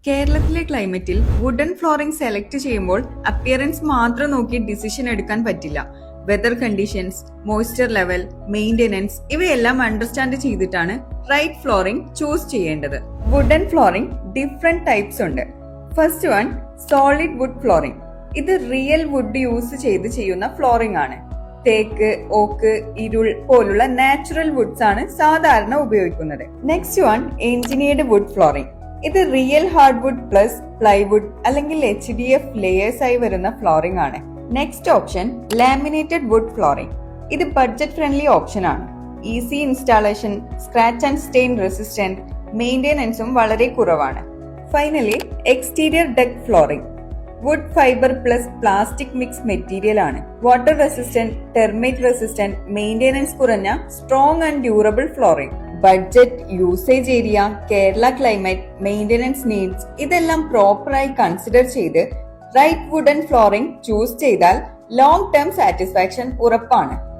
കേരളത്തിലെ ക്ലൈമറ്റിൽ wooden flooring select ചെയ്യുമ്പോൾ അപ്പിയറൻസ് മാത്രം നോക്കി ഡിസിഷൻ എടുക്കാൻ പറ്റില്ല. Weather conditions, moisture level, maintenance ഇവയെല്ലാം അണ്ടർസ്റ്റാൻഡ് ചെയ്തിട്ടാണ് റൈറ്റ് ഫ്ലോറിംഗ് ചൂസ് ചെയ്യേണ്ടത്. വുഡൻ ഫ്ലോറിംഗ് ഡിഫറെന്റ് ടൈപ്സ് ഉണ്ട്. First one solid wood flooring. ഇത് റിയൽ വുഡ് യൂസ് ചെയ്ത് ചെയ്യുന്ന ഫ്ലോറിംഗ് ആണ്. തേക്ക്, ഓക്ക്, ഇരുൾ പോലുള്ള നാച്ചുറൽ വുഡ്സ് ആണ് സാധാരണ ഉപയോഗിക്കുന്നത്. Next one engineered wood flooring. ഇത് റിയൽ ഹാർഡ്വുഡ് പ്ലസ് പ്ലൈവുഡ് അല്ലെങ്കിൽ HDF ലേയേഴ്സ് ആയി വരുന്ന ഫ്ലോറിംഗ് ആണ്. Next option laminated wood flooring. ഇത് ബഡ്ജറ്റ് ഫ്രണ്ട്ലി ഓപ്ഷൻ ആണ്. Easy installation, scratch and stain resistant, മെയിന്റനൻസും വളരെ കുറവാണ്. Finally exterior deck flooring. Wood fibre plus plastic mix material ആണ്. Water resistant, termite resistant, maintenance കുറഞ്ഞ strong and durable flooring. Budget, usage area, Kerala climate, maintenance needs ഇതെല്ലാം പ്രോപ്പറായി consider ചെയ്ത് right wooden flooring choose ചെയ്താൽ long term satisfaction ഉറപ്പാണ്.